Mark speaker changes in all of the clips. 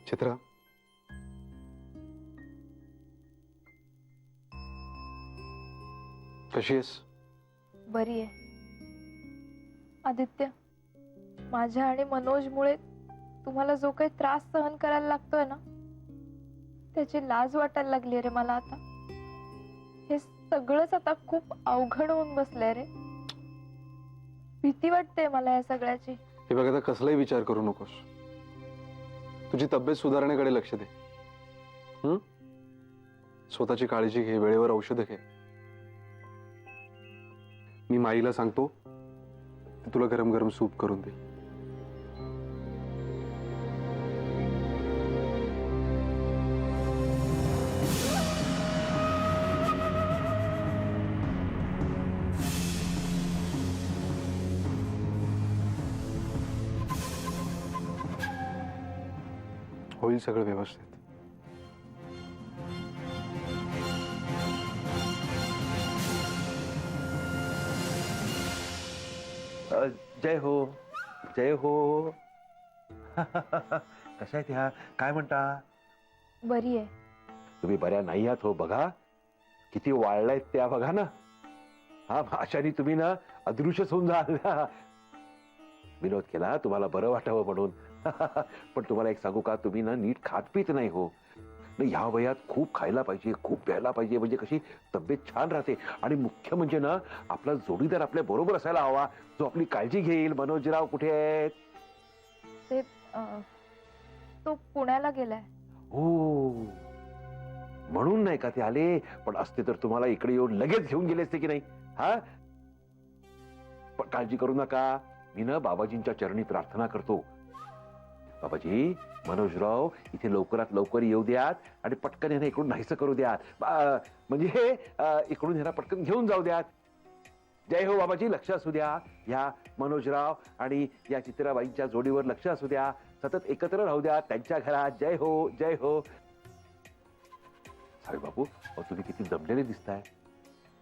Speaker 1: चित्रा, कशी आहेस?
Speaker 2: बरी आहे आदित्य. माझ्या आणि मनोजमुळे तुम्हाला जो काही त्रास सहन करायला लागतोय ना, त्याची लाज वाटायला लागली रे मला आता. हे सगळंच आता खूप अवघड होऊन बसलंय रे. भीती वाटते मला या सगळ्याची.
Speaker 1: हे बघ, आता कसलाही विचार करू नकोस. तुझी तब्येत सुधारण्याकडे लक्ष दे. स्वतःची काळजी घे, वेळेवर औषधं घे. मी माईला सांगतो ती तुला गरम गरम सूप करून दे. होईल सगळं व्यवस्थित.
Speaker 3: जय हो, जय हो. कशा आहेत ह्या? काय म्हणता?
Speaker 2: बरी आहे.
Speaker 3: तुम्ही बऱ्या नाही आहात हो. बघा किती वाळलायत त्या, बघा ना. हा, अशाने तुम्ही ना अदृश्यच होऊन जाल. विनोद केला तुम्हाला बरं वाटावं म्हणून. पण तुम्हाला एक सांगू का, तुम्ही ना नीट खात पीत नाही हो. ह्या वयात खूप खायला पाहिजे, खूप प्यायला पाहिजे, म्हणजे कशी तब्येत छान राहते. आणि मुख्य म्हणजे ना, आपला जोडीदार आपल्या बरोबर असायला हवा, जो आपली काळजी घेईल. मनोजराव कुठे आहेत?
Speaker 2: ते तो पुण्याला गेलाय.
Speaker 3: हो, म्हणून नाही का ते आले. पण असते तर तुम्हाला इकडे येऊन लगेच घेऊन गेले असते की नाही? हा, पण काळजी करू नका. मी ना बाबाजींच्या चरणी प्रार्थना करतो. बाबाजी, मनोजराव इथे लवकरात लवकर येऊ द्यात आणि पटकन यांना इकडून नाहीसं करू द्यात. म्हणजे इकडून ह्यांना पटकन घेऊन जाऊ द्यात. जय हो बाबाजी, लक्ष असू द्या. या मनोजराव आणि या चित्राबाईंच्या जोडीवर लक्ष असू द्या. सतत एकत्र राहू द्या त्यांच्या घरात. जय हो, जय हो. साहेब बाबू, तुम्ही किती दमलेले दिसताय.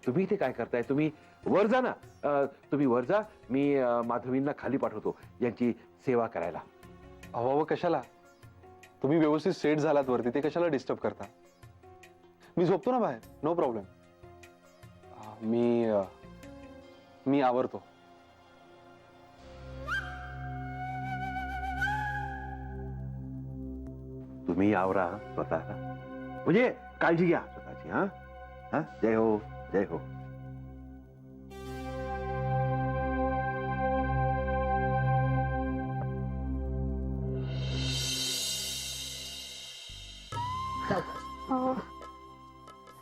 Speaker 3: तुम्ही इथे काय करताय? तुम्ही वर जा ना. तुम्ही वर जा. मी माधवींना खाली पाठवतो यांची सेवा करायला.
Speaker 1: अहो कशाला? तुम्ही व्यवस्थित सेट झालात वरती, ते कशाला डिस्टर्ब करता? मी झोपतो ना बाहेर, नो प्रॉब्लेम. मी आवरतो.
Speaker 3: तुम्ही आवरा स्वतःला, म्हणजे काळजी घ्या स्वतःची. हा हा, जय हो, जय हो.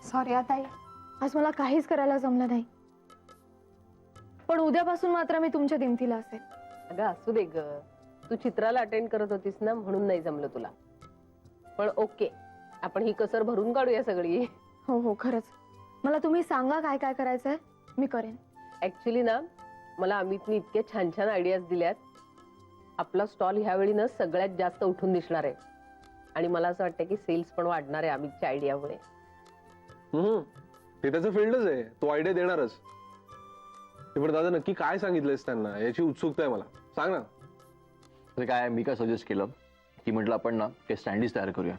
Speaker 2: सॉरी ताई, आज मला काहीच करायला जमलं नाही. पण उद्यापासून मात्र मी तुमच्या दिमतीला असेल.
Speaker 4: अगं असू दे ग, तू चित्राला अटेंड करत होतीस ना, म्हणून नाही जमलं तुला. पण ओके, आपण ही कसर भरून काढूया सगळी.
Speaker 2: हो हो, खरंच. मला तुम्ही सांगा काय काय करायचंय, मी करेन.
Speaker 4: ऍक्च्युली ना, मला अमितने इतक्या छान छान आयडियाज दिल्यात. आपला स्टॉल ह्यावेळी ना सगळ्यात जास्त उठून दिसणार आहे. आणि मला असं वाटतं की सेल्स पण वाढणार आहे अमितच्या आयडियामुळे.
Speaker 1: ते त्याचं फील्डच आहे, तो आयडिया देणारच. पण दादा नक्की काय सांगितलंयस त्यांना, याची उत्सुकता आहे मला. सांग ना.
Speaker 5: ते काय, मी काय सजेस्ट केलं की म्हटलं आपण ना ते स्टँडीज तयार करूया.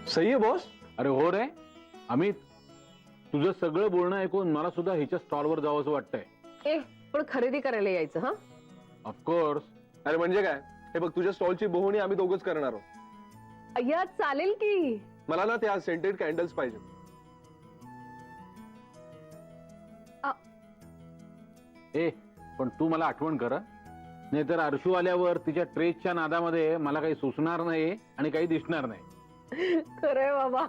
Speaker 1: सही आहे बॉस.
Speaker 6: अरे हो रे अमित, तुझं सगळं बोलणं ऐकून मला सुद्धा हिच्या स्टॉलवर जावं असं वाटतंय.
Speaker 4: पण खरेदी करायला यायचं. हा,
Speaker 6: ऑफकोर्स.
Speaker 1: अरे म्हणजे काय, हे बघ, तुझ्या स्टॉलची बोहणी आम्ही दोघंच करणार आहोत.
Speaker 4: अय्या चालेल की.
Speaker 1: मला ना त्या सेंटेड कॅन्डल्स पाहिजे.
Speaker 6: पण तू मला आठवण कर, नाहीतर अर्शू आल्यावर तिच्या ट्रेसच्या नादामध्ये मला काही सुचणार नाही आणि काही दिसणार नाही.
Speaker 4: खरंय बाबा.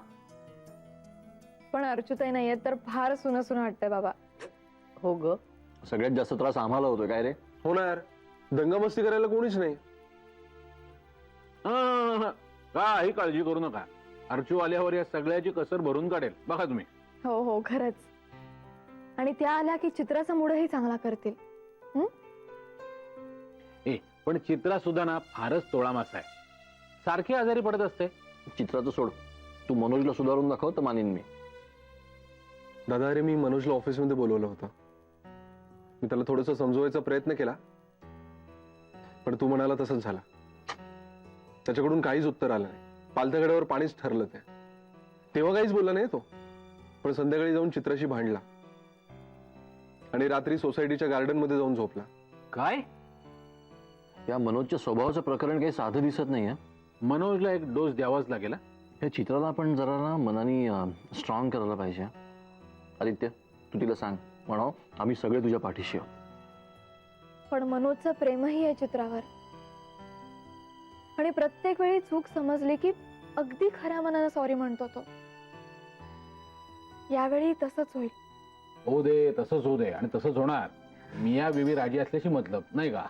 Speaker 2: पण अर्चुताई नाहीये तर फार सुन सुन वाटतंय बाबा.
Speaker 4: हो ग,
Speaker 5: सगळ्यात जास्त त्रास आम्हाला होतोय. काय रे?
Speaker 1: हो ना यार, दंगामस्ती करायला कोणीच नाही.
Speaker 6: काही काळजी करू नका, अर्चू आल्यावर या सगळ्याची कसर भरून काढेल बघा तुम्ही.
Speaker 2: हो हो, खरंच. आणि त्या आल्या की चित्राचा मूडही चांगला करतील.
Speaker 6: पण चित्रा सुद्धा ना फारच तोळा मासा आहे. सारखी आजारी पडत असते.
Speaker 5: चित्राचं सोड, तू मनोजला सुधारून दाखव तर मानेन मी.
Speaker 1: दादा अरे मी मनोजला ऑफिसमध्ये बोलवलं होतं. मी त्याला थोडंसं समजवायचा प्रयत्न केला, पण तू म्हणाला तसंच झाला. त्याच्याकडून काहीच उत्तर आलं नाही. पालथ्या गड्यावर पाणीच ठरलं ते. तेव्हा काहीच बोलला नाही तो, पण संध्याकाळी जाऊन चित्राशी भांडला आणि रात्री सोसायटीच्या गार्डन मध्ये जाऊन झोपला.
Speaker 6: काय?
Speaker 5: या मनोजच्या स्वभावाचं प्रकरण काही साधं दिसत नाही आहे.
Speaker 6: मनोजला एक डोस द्यावाच लागेल.
Speaker 5: या चित्राला आपण जरा ना मनाने स्ट्रॉंग करायला पाहिजे. आदित्य, तू तिला सांग, म्हणाव आम्ही सगळे तुझ्या पाठीशी आहोत.
Speaker 2: पण मनोजचं प्रेमही आहे चित्रावर, आणि प्रत्येक वेळी चूक समजली की अगदी खऱ्या मनानं सॉरी म्हणतो तो. यावेळी तसंच होईल.
Speaker 6: होऊ दे, तसंच होऊ दे, आणि तसंच होणार. मिया बीबी राजी असल्याशी मतलब नाही का?